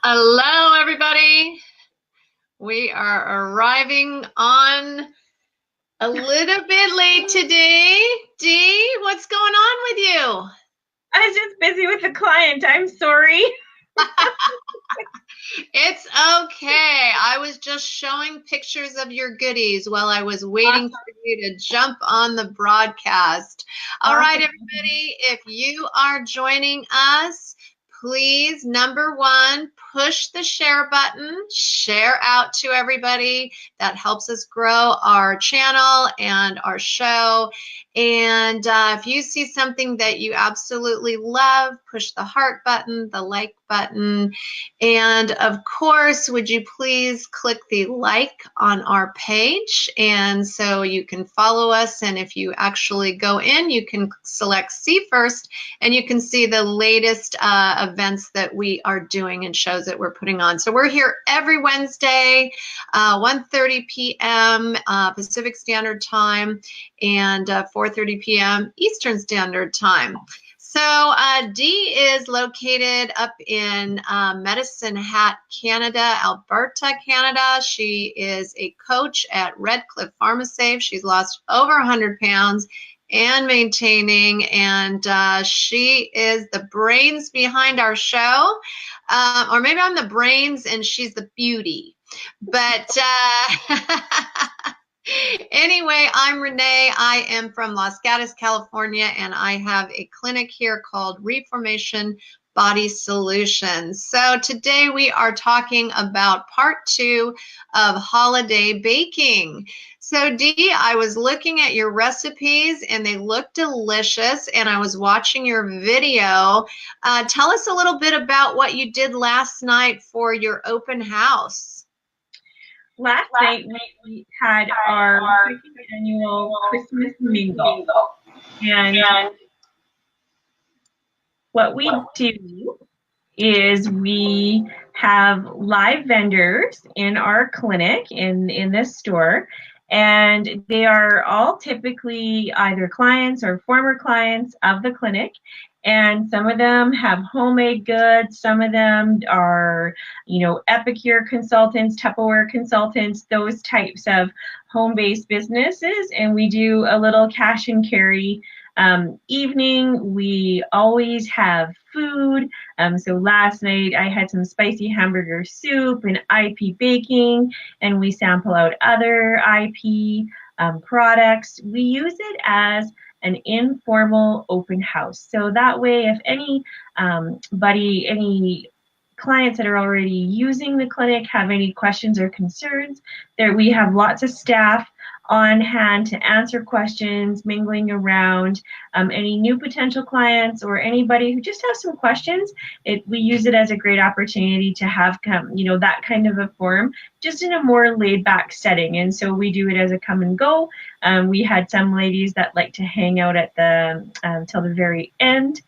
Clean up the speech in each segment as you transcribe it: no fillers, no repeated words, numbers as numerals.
Hello, everybody. We are arriving on a little bit late today. Dee, what's going on with you? I was just busy with a client. I'm sorry. It's okay. I was just showing pictures of your goodies while I was waiting for you to jump on the broadcast. All right, everybody, if you are joining us, please, number one, push the share button, share out to everybody. That helps us grow our channel and our show. And if you see something that you absolutely love, push the heart button, the like button. And of course, would you please click the like on our page, and so you can follow us. And if you actually go in, you can select see first, and you can see the latest events that we are doing and shows that we're putting on. So we're here every Wednesday, 1:30 p.m. Pacific Standard Time and 4:30 p.m. Eastern Standard Time. So Dee is located up in Medicine Hat, Canada, Alberta, Canada. She is a coach at Red Cliff Pharmasafe. She's lost over 100 pounds and maintaining, and she is the brains behind our show. Or maybe I'm the brains and she's the beauty. But anyway, I'm Renee. I am from Los Gatos, California, and I have a clinic here called Reformation Body Solutions. So today we are talking about part 2 of holiday baking. So Dee, I was looking at your recipes and they look delicious, and I was watching your video. Tell us a little bit about what you did last night for your open house. Last night we had our annual Christmas mingle, and what we do is we have live vendors in our clinic in this store, and they are all typically either clients or former clients of the clinic. And some of them have homemade goods. Some of them are, epicure consultants, Tupperware consultants, those types of home-based businesses. And we do a little cash and carry evening. We always have food. So last night I had some spicy hamburger soup and IP baking, and we sample out other IP products. We use it as an informal open house. So that way, if any clients that are already using the clinic have any questions or concerns, there we have lots of staff on hand to answer questions, mingling around. Any new potential clients or anybody who just has some questions, we use it as a great opportunity to have that kind of a forum, just in a more laid back setting. And so we do it as a come and go. We had some ladies that like to hang out at till the very end.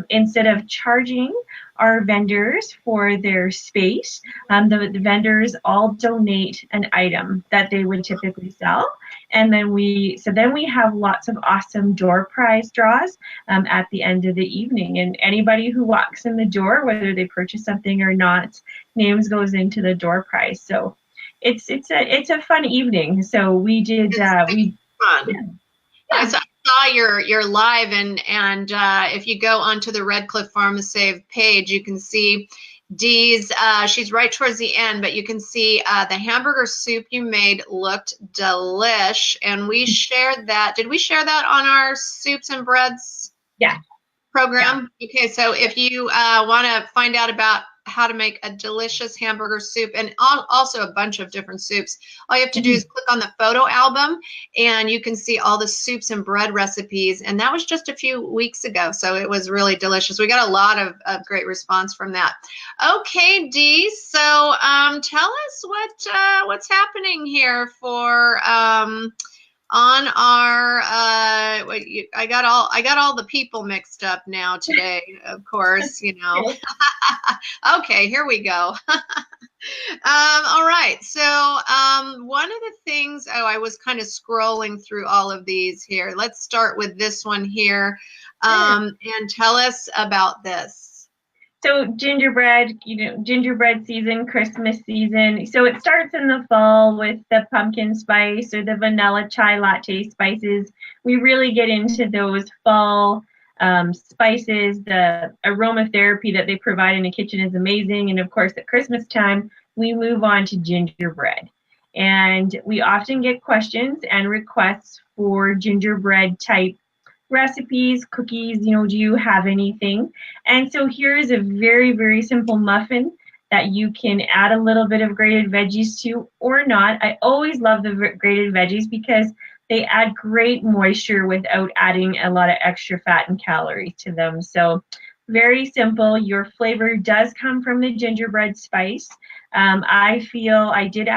Instead of charging our vendors for their space, the vendors all donate an item that they would typically sell, and then we have lots of awesome door prize draws at the end of the evening. And anybody who walks in the door, whether they purchase something or not, names goes into the door prize. So it's a fun evening. So we did fun. Yeah. I saw your live, and if you go onto the Red Cliff Pharmasafe page, you can see Dee's, she's right towards the end, but you can see the hamburger soup you made looked delish, and we shared that. Did we share that on our Soups and Breads program? Yeah. Okay, so if you want to find out about how to make a delicious hamburger soup, and also a bunch of different soups, all you have to do is click on the photo album, and you can see all the soups and bread recipes. And that was just a few weeks ago, so it was really delicious. We got a lot of great response from that. Okay, Dee, so tell us what's happening here for on our I got all the people mixed up now today, of course, you know. Okay, here we go. All right. So one of the things, oh, I was kind of scrolling through all of these here. Let's start with this one here, and tell us about this. So gingerbread, gingerbread season, Christmas season. So it starts in the fall with the pumpkin spice or the vanilla chai latte spices. We really get into those fall spices. The aromatherapy that they provide in the kitchen is amazing. And of course, at Christmas time, we move on to gingerbread. And we often get questions and requests for gingerbread type recipes, cookies, do you have anything? And so here is a very, very simple muffin that you can add a little bit of grated veggies to or not. I always love the grated veggies because they add great moisture without adding a lot of extra fat and calories to them. So very simple. Your flavor does come from the gingerbread spice. I feel I did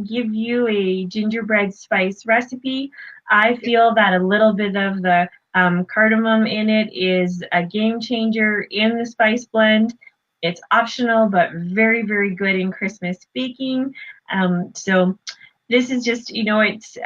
give you a gingerbread spice recipe. I feel that a little bit of the cardamom in it is a game changer in the spice blend. It's optional, but very, very good in Christmas baking. So this is just, it's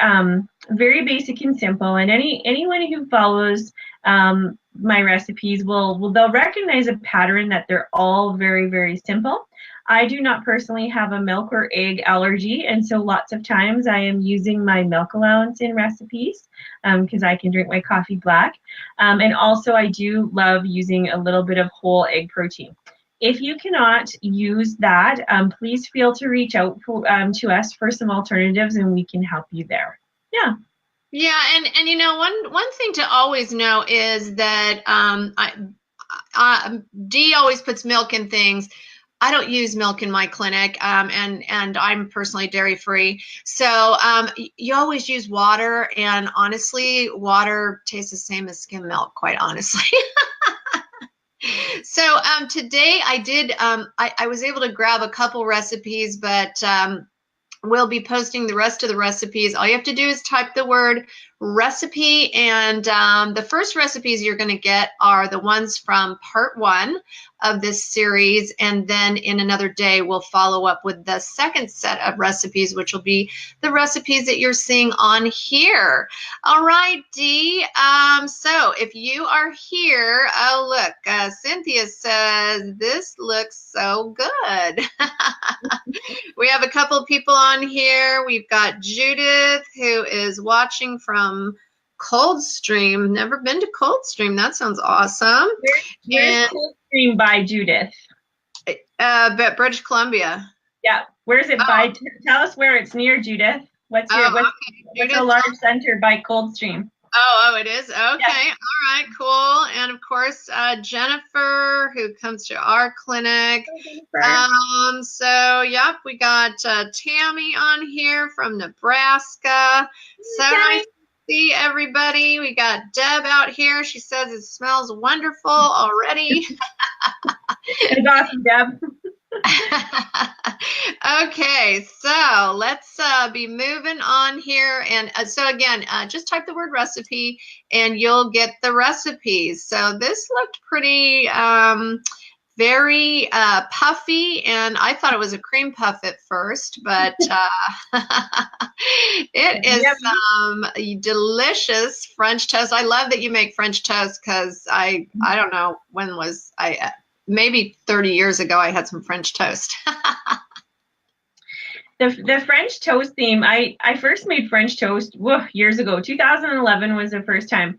very basic and simple. And anyone who follows my recipes they'll recognize a pattern that they're all very, very simple. I do not personally have a milk or egg allergy, and so lots of times I am using my milk allowance in recipes because I can drink my coffee black. And also I do love using a little bit of whole egg protein. If you cannot use that, please feel to reach out to us for some alternatives, and we can help you there. Yeah. Yeah, and one thing to always know is that Dee always puts milk in things. I don't use milk in my clinic, and I'm personally dairy free. So you always use water, and honestly, water tastes the same as skim milk, quite honestly. So today I did, I was able to grab a couple recipes, but we'll be posting the rest of the recipes. All you have to do is type the word recipe, and the first recipes you're going to get are the ones from part 1 of this series, and then in another day we'll follow up with the second set of recipes, which will be the recipes that you're seeing on here. All right, Dee, so if you are here, oh look, Cynthia says this looks so good. We have a couple of people on here. We've got Judith, who is watching from Coldstream. Never been to Coldstream. That sounds awesome. Where's Coldstream by, Judith? But British Columbia. Yeah. Where's it by? Tell us where it's near, Judith. What's a large center by Coldstream? Oh, it is? Okay. Yeah. All right, cool. And of course, Jennifer, who comes to our clinic. So, yep, we got Tammy on here from Nebraska. So nice to see everybody. We got Deb out here. She says it smells wonderful already. It's awesome, Deb. Okay, so let's be moving on here. And so again, just type the word recipe and you'll get the recipes. So this looked pretty very puffy, and I thought it was a cream puff at first, but it is some delicious French toast. I love that you make French toast because I don't know, when was I maybe 30 years ago, I had some French toast. The French toast theme, I first made French toast years ago. 2011 was the first time.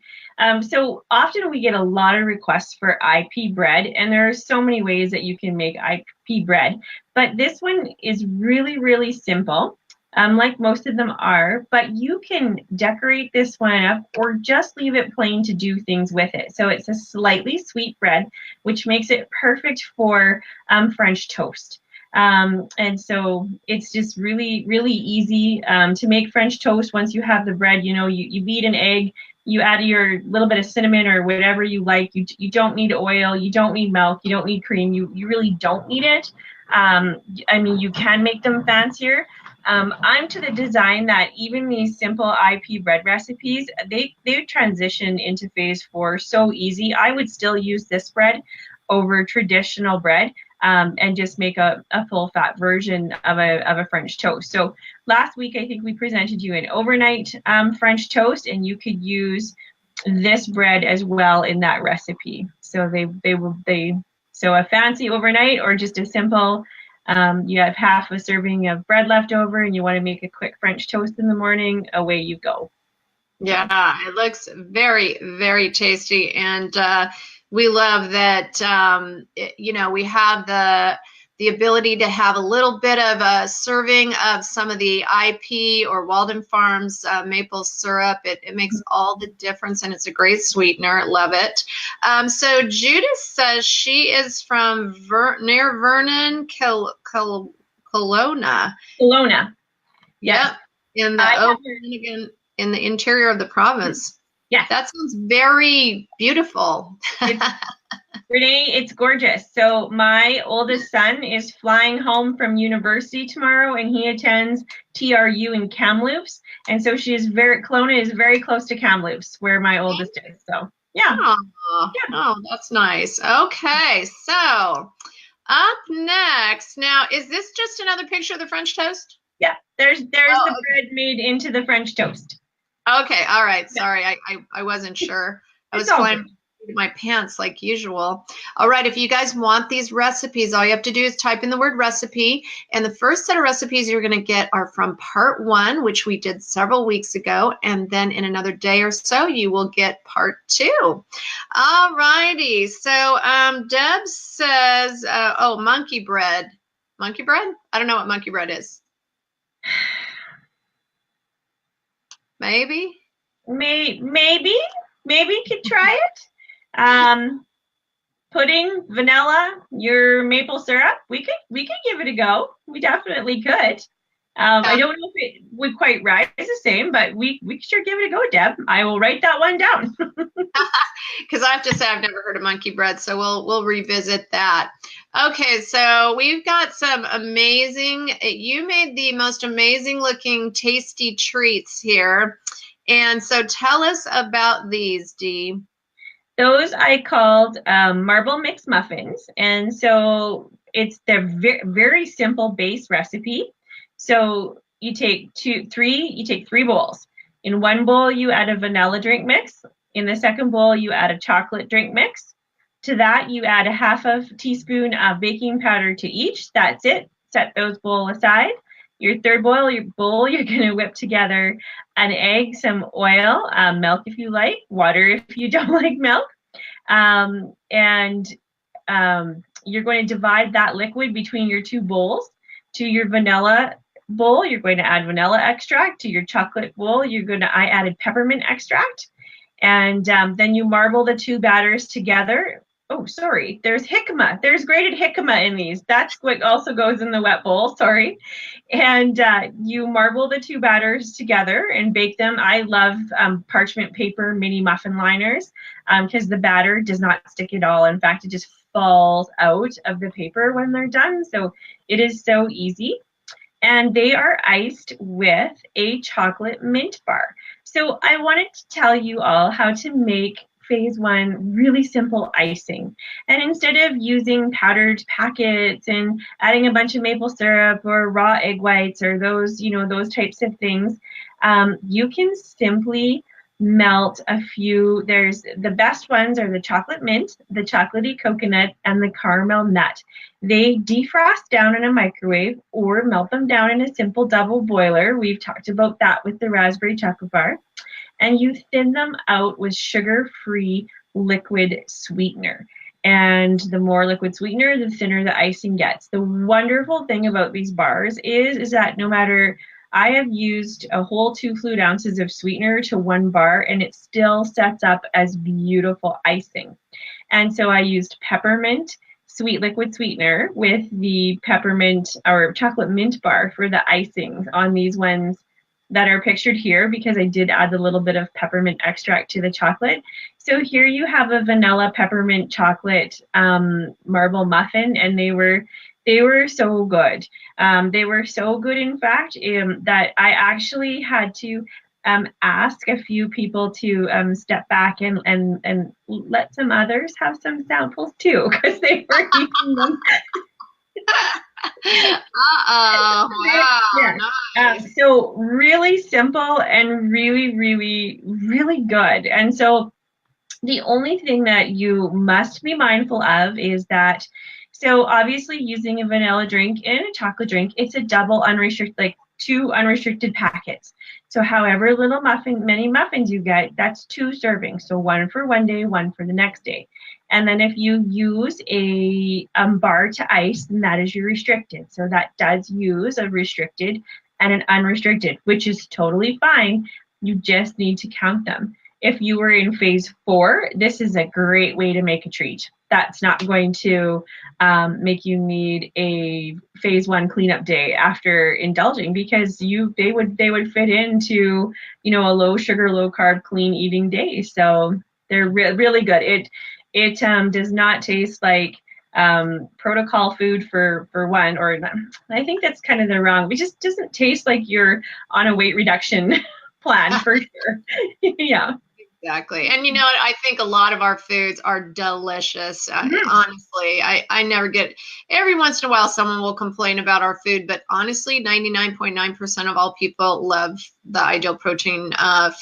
So often we get a lot of requests for IP bread, and there are so many ways that you can make IP bread. But this one is really, really simple, like most of them are. But you can decorate this one up or just leave it plain to do things with it. So it's a slightly sweet bread, which makes it perfect for French toast. And so it's just really, really easy to make French toast. Once you have the bread, you beat an egg, you add your little bit of cinnamon or whatever you like. You don't need oil, you don't need milk, you don't need cream. You really don't need it. I mean, you can make them fancier, I'm to the design that even these simple IP bread recipes, they transition into phase 4 so easy. I would still use this bread over traditional bread, and just make a full fat version of a French toast. So last week, I think we presented you an overnight French toast, and you could use this bread as well in that recipe. So so a fancy overnight or just a simple, you have half a serving of bread left over and you want to make a quick French toast in the morning, away you go. Yeah, it looks very, very tasty. And we love that, we have the ability to have a little bit of a serving of some of the IP or Walden Farms maple syrup. It makes all the difference, and it's a great sweetener. Love it. So Judith says she is from near Vernon, Kelowna. Kelowna. Yep. In the in the interior of the province. Yeah. That sounds very beautiful. Renee, it's gorgeous. So my oldest son is flying home from university tomorrow, and he attends TRU in Kamloops. And so Kelowna is very close to Kamloops, where my oldest is. So yeah. Oh, that's nice. Okay, so up next. Now, is this just another picture of the French toast? Yeah, there's the bread made into the French toast. Okay, all right. Sorry, I wasn't sure. I was flying my pants like usual. All right, if you guys want these recipes, all you have to do is type in the word recipe, and the first set of recipes you're going to get are from part 1, which we did several weeks ago, and then in another day or so you will get part 2. All righty, so Deb says, monkey bread. Monkey bread? I don't know what monkey bread is. Maybe you could try it. Pudding, vanilla, your maple syrup. We could give it a go. We definitely could. I don't know if it would quite rise the same, but we could sure give it a go, Deb. I will write that one down. Because I have to say I've never heard of monkey bread, so we'll revisit that. Okay, so we've got some amazing. You made the most amazing looking tasty treats here, and so tell us about these, Dee. Those I called marble mix muffins, and so it's the very simple base recipe. So you take three bowls. In one bowl, you add a vanilla drink mix. In the second bowl, you add a chocolate drink mix. To that, you add a half of teaspoon of baking powder to each. That's it. Set those bowls aside. Your third bowl, you're going to whip together an egg, some oil, milk if you like, water if you don't like milk. You're going to divide that liquid between your two bowls. To your vanilla bowl, you're going to add vanilla extract. To your chocolate bowl, I added peppermint extract. And then you marble the two batters together. Oh, sorry, there's jicama. There's grated jicama in these. That's what also goes in the wet bowl, sorry. And you marble the two batters together and bake them. I love parchment paper mini muffin liners because the batter does not stick at all. In fact, it just falls out of the paper when they're done. So it is so easy. And they are iced with a chocolate mint bar. So I wanted to tell you all how to make phase 1 really simple icing. And instead of using powdered packets and adding a bunch of maple syrup or raw egg whites or those types of things, you can simply melt a few. There's the best ones are the chocolate mint, the chocolatey coconut, and the caramel nut. They defrost down in a microwave or melt them down in a simple double boiler. We've talked about that with the raspberry chocolate bar. And you thin them out with sugar-free liquid sweetener. And the more liquid sweetener, the thinner the icing gets. The wonderful thing about these bars is that no matter, I have used a whole 2 fluid ounces of sweetener to 1 bar, and it still sets up as beautiful icing. And so I used peppermint sweet liquid sweetener with the peppermint or chocolate mint bar for the icings on these ones. that are pictured here because I did add a little bit of peppermint extract to the chocolate. So here you have a vanilla peppermint chocolate marble muffin, and they were so good. They were so good, in fact, that I actually had to ask a few people to step back and let some others have some samples too, because they were eating them. Uh-oh. Wow. Yeah. Nice. So really simple and really, really, really good. And so the only thing that you must be mindful of is that, so obviously using a vanilla drink and a chocolate drink, it's a double unrestricted, like 2 unrestricted packets. So however many muffins you get, that's 2 servings. So 1 for one day, 1 for the next day. And then if you use a bar to ice, then that is your restricted. So that does use a restricted and an unrestricted, which is totally fine. You just need to count them. If you were in phase 4, this is a great way to make a treat. That's not going to make you need a phase 1 cleanup day after indulging, because they would fit into, you know, a low sugar, low carb, clean eating day. So they're really good. It does not taste like protocol food for one, or I think that's kind of the wrong. It just doesn't taste like you're on a weight reduction plan for sure. Yeah. Exactly. And you know what? I think a lot of our foods are delicious. Honestly, I never get, every once in a while, someone will complain about our food, but honestly, 99.9% of all people love the Ideal Protein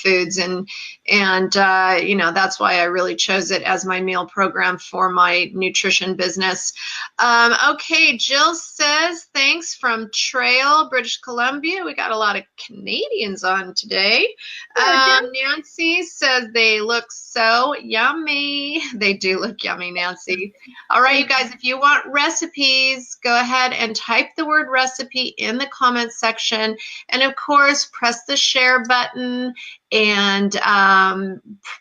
foods. And you know, that's why I really chose it as my meal program for my nutrition business. Okay. Jill says, thanks from Trail, British Columbia. We got a lot of Canadians on today. Nancy says they look so yummy. They do look yummy, Nancy. All right, you guys, if you want recipes, go ahead and type the word recipe in the comments section. And of course, press the share button and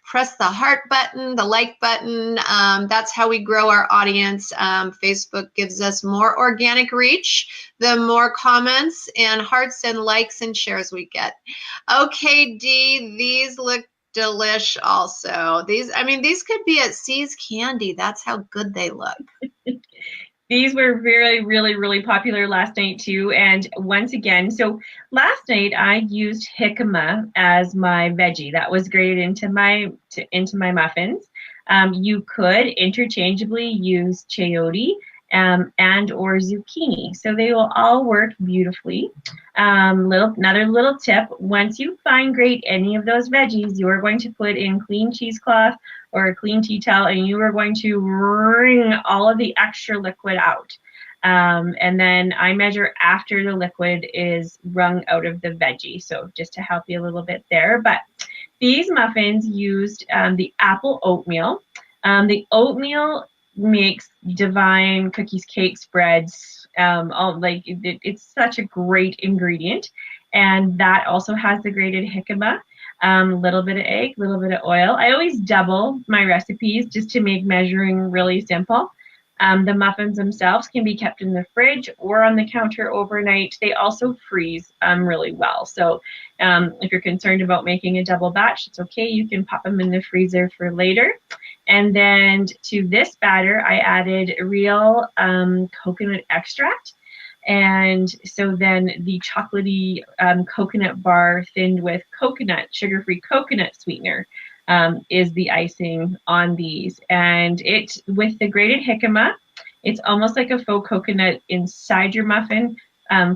press the heart button, the like button. That's how we grow our audience. Facebook gives us more organic reach, the more comments and hearts and likes and shares we get. Okay, Dee, these look delish also. These could be at C's Candy. That's how good they look. These were very, really, really popular last night too. And once again, so last night I used jicama as my veggie. That was grated into my muffins. You could interchangeably use chayote and or zucchini. So they will all work beautifully. Another little tip, once you fine grate any of those veggies, you are going to put in clean cheesecloth or a clean tea towel, and you are going to wring all of the extra liquid out. And then I measure after the liquid is wrung out of the veggie. So just to help you a little bit there. But these muffins used the apple oatmeal. The oatmeal makes divine cookies, cakes, breads. It's such a great ingredient. And that also has the grated jicama. Little bit of egg, little bit of oil. I always double my recipes just to make measuring really simple. The muffins themselves can be kept in the fridge or on the counter overnight. They also freeze really well. So if you're concerned about making a double batch, it's okay. You can pop them in the freezer for later. And then to this batter, I added real coconut extract. And so then the chocolatey coconut bar thinned with sugar-free coconut sweetener is the icing on these. And it, with the grated jicama, it's almost like a faux coconut inside your muffin,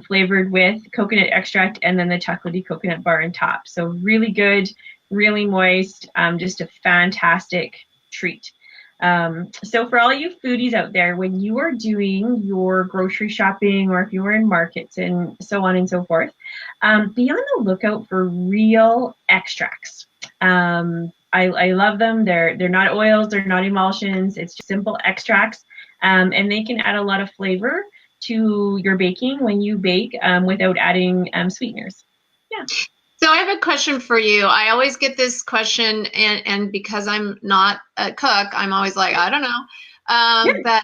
flavored with coconut extract and then the chocolatey coconut bar on top. So really good, really moist, just a fantastic treat. So for all you foodies out there, when you are doing your grocery shopping or if you are in markets and so on and so forth, be on the lookout for real extracts. I love them. They're not oils, they're not emulsions, it's just simple extracts, and they can add a lot of flavor to your baking when you bake without adding sweeteners. Yeah. So I have a question for you. I always get this question, and because I'm not a cook, I'm always like, I don't know. But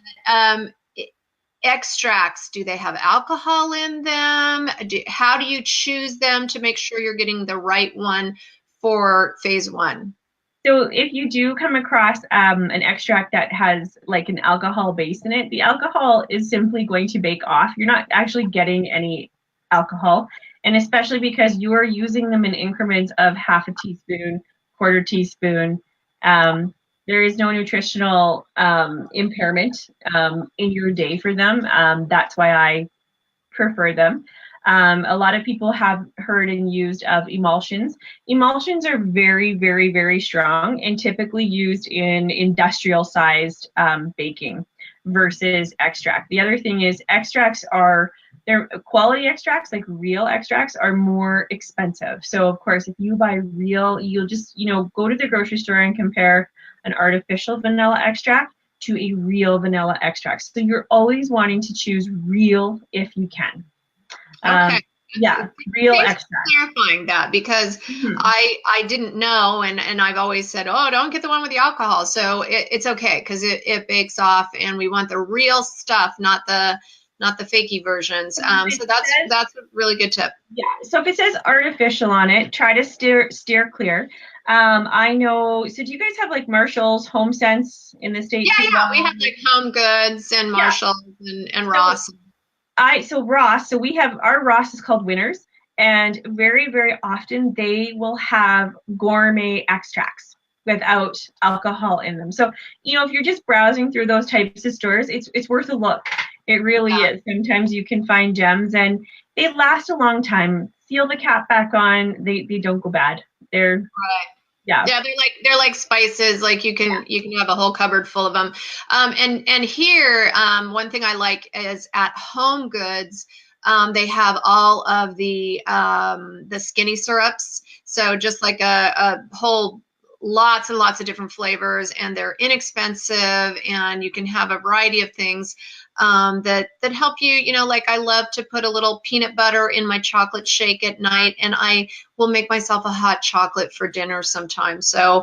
extracts, do they have alcohol in them? How do you choose them to make sure you're getting the right one for phase one? So if you do come across an extract that has like an alcohol base in it, the alcohol is simply going to bake off. You're not actually getting any alcohol, and especially because you are using them in increments of half a teaspoon, quarter teaspoon. There is no nutritional impairment in your day for them. That's why I prefer them. A lot of people have heard and used of emulsions. Emulsions are very, very, very strong and typically used in industrial sized baking versus extract. The other thing is extracts are, they're quality extracts, like real extracts, are more expensive. So of course, if you buy real, you'll just, go to the grocery store and compare an artificial vanilla extract to a real vanilla extract. So you're always wanting to choose real if you can. Okay. Yeah, real Thanks extract. for clarifying that, because I didn't know, and I've always said, oh, don't get the one with the alcohol. So it's okay, because it bakes off, and we want the real stuff, not the fakey versions. So that's a really good tip. Yeah. So if it says artificial on it, try to steer clear. I know. So do you guys have like Marshalls, Home Sense in the States? Yeah. We have like Home Goods and Marshalls and Ross. Ross, so we have, our Ross is called Winners, and very, very often they will have gourmet extracts without alcohol in them. So, if you're just browsing through those types of stores, it's worth a look. It really is. Sometimes you can find gems, and they last a long time. Seal the cap back on. They don't go bad. They're right. Yeah, they're like spices. Like you can have a whole cupboard full of them. And here, one thing I like is at Home Goods, they have all of the skinny syrups. So just like a whole lots and lots of different flavors, and they're inexpensive, and you can have a variety of things that help you. Like I love to put a little peanut butter in my chocolate shake at night, and I will make myself a hot chocolate for dinner sometimes. So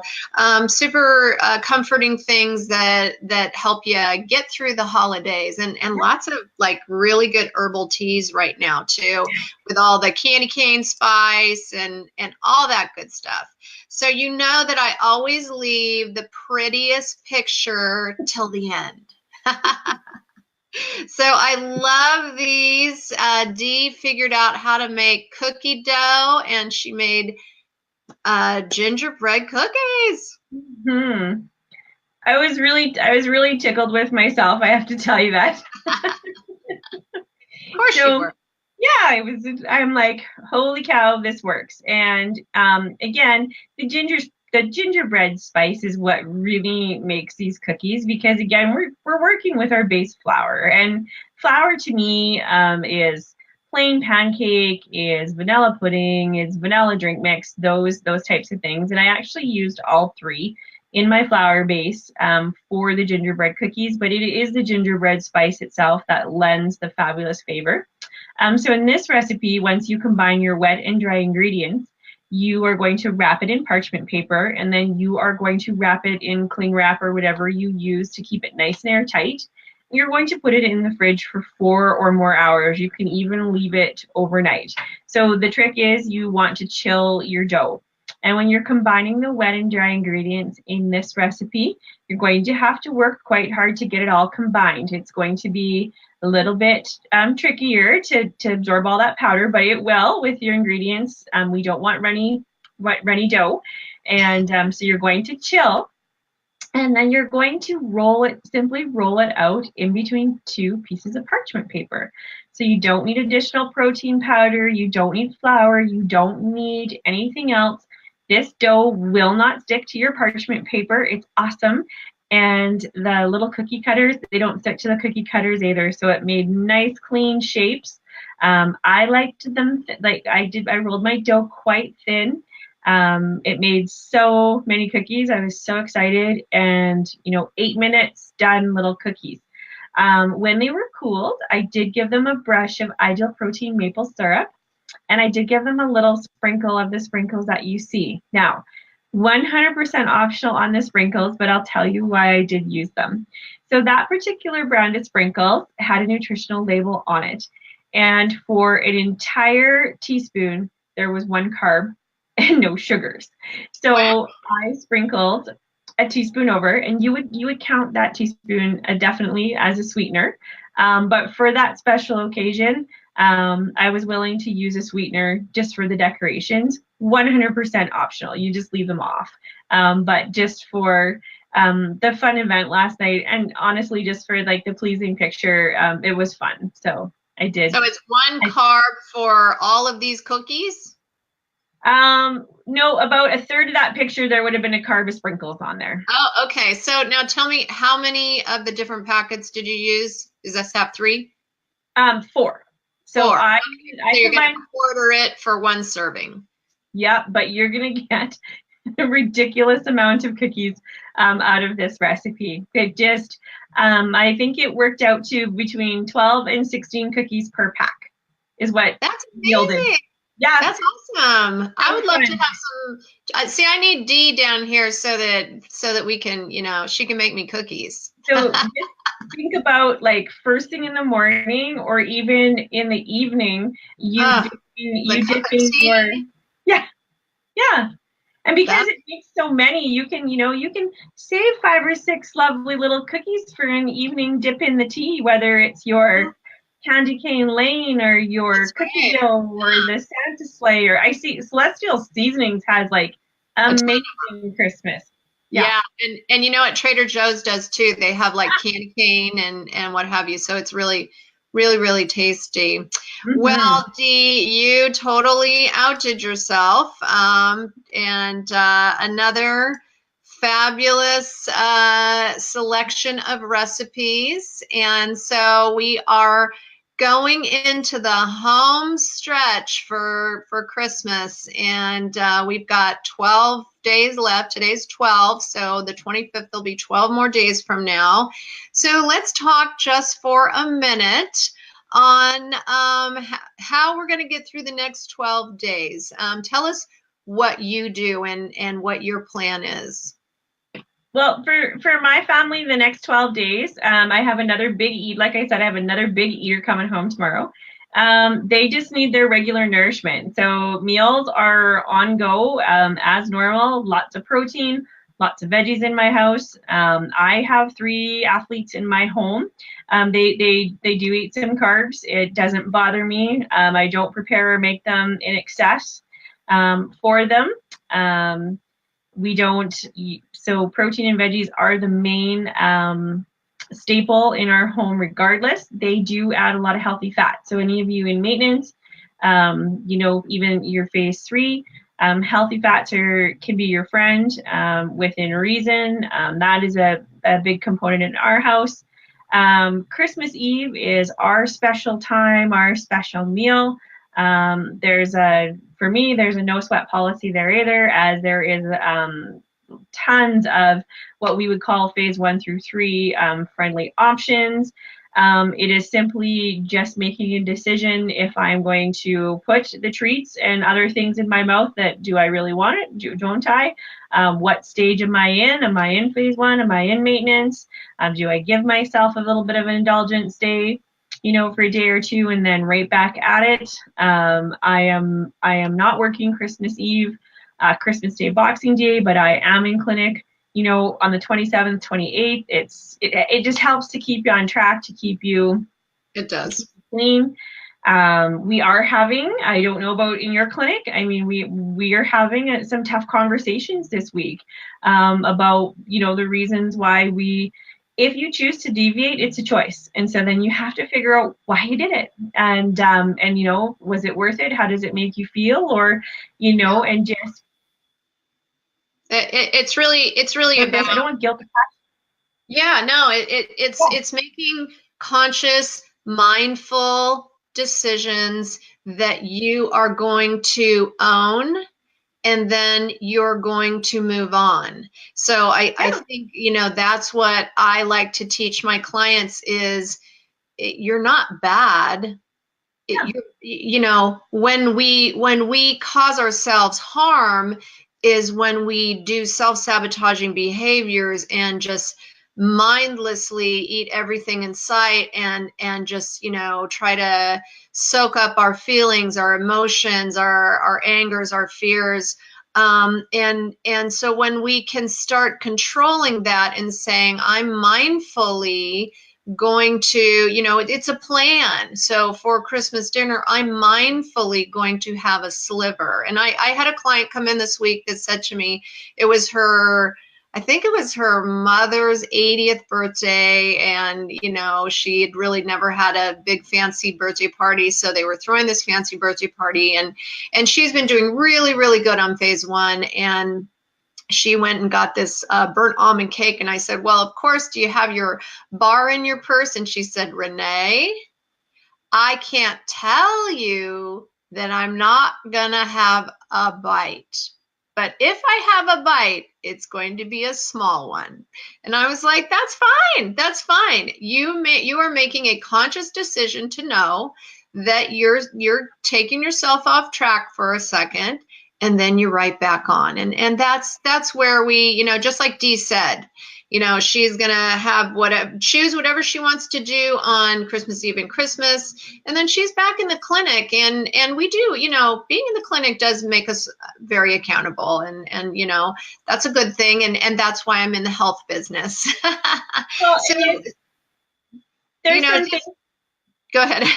super comforting things that help you get through the holidays, and lots of like really good herbal teas right now too, with all the candy cane spice and all that good stuff. So that I always leave the prettiest picture till the end. So I love these. Dee figured out how to make cookie dough, and she made gingerbread cookies. I was really tickled with myself. I have to tell you that. Of course you were. Yeah, I'm like, holy cow, this works. And again, the gingerbread spice is what really makes these cookies, because again, we're working with our base flour, and flour to me is plain pancake, is vanilla pudding, is vanilla drink mix, those types of things. And I actually used all three in my flour base for the gingerbread cookies, but it is the gingerbread spice itself that lends the fabulous flavor. So in this recipe, once you combine your wet and dry ingredients, you are going to wrap it in parchment paper, and then you are going to wrap it in cling wrap or whatever you use to keep it nice and airtight. You're going to put it in the fridge for 4 or more hours. You can even leave it overnight. So the trick is you want to chill your dough. And when you're combining the wet and dry ingredients in this recipe, you're going to have to work quite hard to get it all combined. It's going to be a little bit trickier to absorb all that powder, but it will with your ingredients. We don't want runny dough. And so you're going to chill, and then you're going to simply roll it out in between 2 pieces of parchment paper. So you don't need additional protein powder, you don't need flour, you don't need anything else. This dough will not stick to your parchment paper. It's awesome. And the little cookie cutters, they don't stick to the cookie cutters either. So it made nice, clean shapes. I liked them, I rolled my dough quite thin. It made so many cookies. I was so excited. And, 8 minutes, done little cookies. When they were cooled, I did give them a brush of Ideal Protein maple syrup. And I did give them a little sprinkle of the sprinkles that you see. Now, 100% optional on the sprinkles, but I'll tell you why I did use them. So that particular brand of sprinkles had a nutritional label on it. And for an entire teaspoon, there was 1 carb and no sugars. So I sprinkled a teaspoon over, and you would count that teaspoon definitely as a sweetener. But for that special occasion, I was willing to use a sweetener just for the decorations. 100% optional. You just leave them off. But just for the fun event last night, and honestly, just for like the pleasing picture, it was fun. So I did. So it's 1 carb for all of these cookies? No, about a third of that picture, there would have been a carb of sprinkles on there. Oh, okay. So now tell me, how many of the different packets did you use? Does this have 3? 4. So 4. I so you're going to quarter it for 1 serving. Yeah, but you're going to get a ridiculous amount of cookies out of this recipe. It just, I think it worked out to between 12 and 16 cookies per pack is what That's yielded. amazing. Yeah. That's awesome. I would love to have some. See, I need Dee down here so that we can, she can make me cookies. So just think about like first thing in the morning or even in the evening, you dip in your yeah. And because it makes so many, you can save 5 or 6 lovely little cookies for an evening dip in the tea, whether it's your candy cane lane or your cookie dough or the Santa sleigh. Or I see Celestial Seasonings has like amazing Christmas. Yeah, and you know what Trader Joe's does too. They have like candy cane and what have you. So it's really, really, really tasty. Mm-hmm. Well, Dee, you totally outdid yourself. And another fabulous selection of recipes. And so we are going into the home stretch for Christmas, and we've got 12 days left. Today's 12, so the 25th will be 12 more days from now. So let's talk just for a minute on how we're going to get through the next 12 days. Tell us what you do and what your plan is. Well, for my family, the next 12 days, I have another big eat. Like I said, I have another big eater coming home tomorrow. They just need their regular nourishment. So meals are on go as normal, lots of protein, lots of veggies in my house. I have 3 athletes in my home. They do eat some carbs. It doesn't bother me. I don't prepare or make them in excess for them. We don't eat, so protein and veggies are the main staple in our home regardless. They do add a lot of healthy fat. So any of you in maintenance, even your phase 3, healthy fats can be your friend within reason. That is a big component in our house. Christmas Eve is our special time, our special meal. For me, there's a no sweat policy there either, as there is tons of what we would call phase 1 through 3 friendly options. It is simply just making a decision if I'm going to put the treats and other things in my mouth. That do I really want it? Don't I? What stage am I in? Am I in phase 1? Am I in maintenance? Do I give myself a little bit of an indulgence day, for a day or 2 and then right back at it? I am not working Christmas Eve, Christmas Day, Boxing Day, but I am in clinic, on the 27th, 28th. It just helps to keep you on track, to keep you clean. We are having, I don't know about in your clinic, I mean, we are having some tough conversations this week about, the reasons why if you choose to deviate, it's a choice. And so then you have to figure out why you did it. And was it worth it? How does it make you feel? Or, and just. It's really about. I don't want guilt. Yeah, no, it's making conscious, mindful decisions that you are going to own, and then you're going to move on. So I think, that's what I like to teach my clients is you're not bad. When we cause ourselves harm, is when we do self-sabotaging behaviors and just mindlessly eat everything in sight and just, you know, try to soak up our feelings, our emotions, our angers, our fears. And so when we can start controlling that and saying, I'm mindfully going to, you know, it's a plan. So for Christmas dinner, I'm mindfully going to have a sliver. And I had a client come in this week that said to me, it was her, I think it was her mother's 80th birthday. And, you know, she had really never had a big fancy birthday party. So they were throwing this fancy birthday party, and she's been doing really, really good on phase one. And she went and got this burnt almond cake. And I said, well, of course, do you have your bar in your purse? And she said, Renee, I can't tell you that I'm not gonna have a bite. But if I have a bite, it's going to be a small one. And I was like, that's fine. That's fine. You are making a conscious decision to know that you're taking yourself off track for a second, and then you're right back on. And that's where we, you know, just like Dee said, you know, she's gonna have choose whatever she wants to do on Christmas Eve and Christmas, and then she's back in the clinic. And we do, you know, being in the clinic does make us very accountable, and you know, that's a good thing, and that's why I'm in the health business. Well, So, there's you know, some things. Go ahead.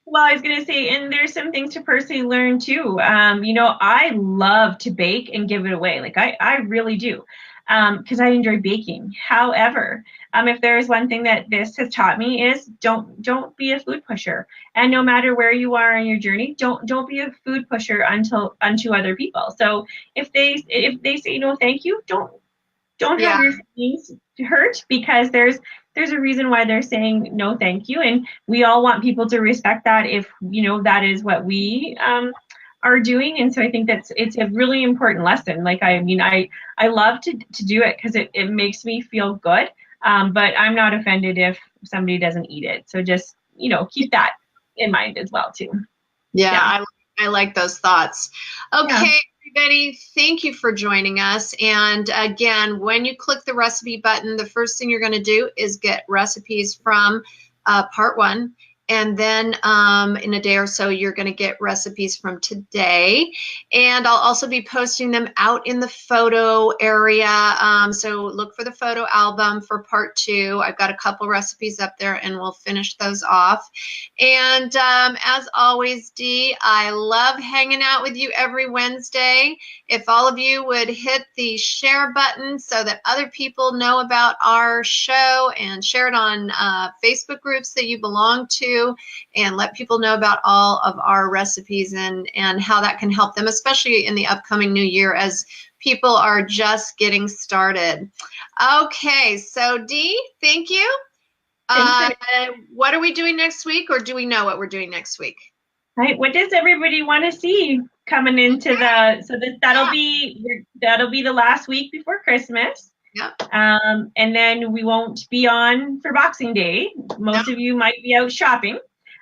Well, I was going to say, and there's some things to personally learn too. You know, I love to bake and give it away. Like I really do, because I enjoy baking. However, if there is one thing that this has taught me is don't be a food pusher. And no matter where you are on your journey, don't be a food pusher unto other people. So if they say no, thank you, don't have Yeah. your feelings hurt, because there's a reason why they're saying no thank you, and we all want people to respect that if, you know, that is what we are doing. And so I think it's a really important lesson. Like, I mean, I love to do it because it makes me feel good, but I'm not offended if somebody doesn't eat it. So just, you know, keep that in mind as well too. Yeah. I like those thoughts. Okay. Yeah. Everybody, thank you for joining us. And again, when you click the recipe button, the first thing you're going to do is get recipes from part one. And then in a day or so, you're going to get recipes from today. And I'll also be posting them out in the photo area. So look for the photo album for part two. I've got a couple recipes up there, and we'll finish those off. And as always, Dee, I love hanging out with you every Wednesday. If all of you would hit the share button so that other people know about our show, and share it on Facebook groups that you belong to, and let people know about all of our recipes and how that can help them, especially in the upcoming new year as people are just getting started. Okay, so Dee, thank you. What are we doing next week, or do we know what we're doing next week? Right. What does everybody want to see coming into that'll be the last week before Christmas. Yep. And then we won't be on for Boxing Day. Most of you might be out shopping.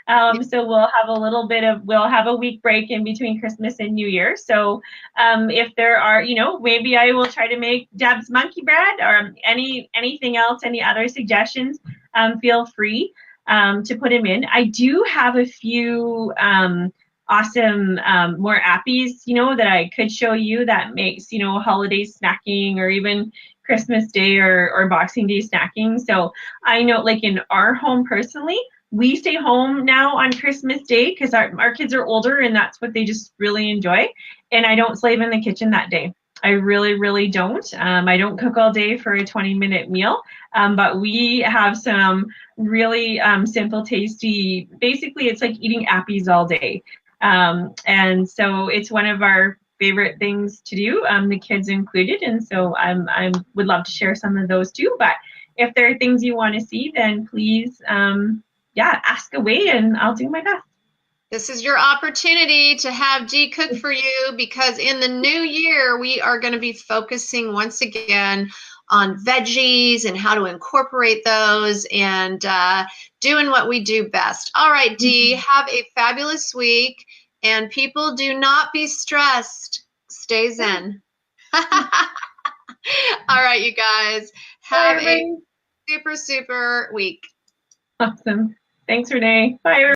So we'll have a week break in between Christmas and New Year. So if there are, you know, maybe I will try to make Deb's monkey bread or anything else, any other suggestions, feel free to put them in. I do have a few awesome more appies, you know, that I could show you that makes, you know, holiday snacking or even Christmas Day or Boxing Day snacking. So I know, like, in our home personally, we stay home now on Christmas Day because our kids are older and that's what they just really enjoy. And I don't slave in the kitchen that day. I really, really don't. I don't cook all day for a 20-minute meal, but we have some really simple, tasty, basically it's like eating appies all day. And so it's one of our favorite things to do, the kids included. And so I would love to share some of those too. But if there are things you want to see, then please, ask away and I'll do my best. This is your opportunity to have Dee cook for you, because in the new year, we are going to be focusing once again on veggies and how to incorporate those and doing what we do best. All right, Dee, have a fabulous week. And people, do not be stressed. Stay zen. All right, you guys, have a super, super week. Awesome. Thanks, Renee. Bye, everyone.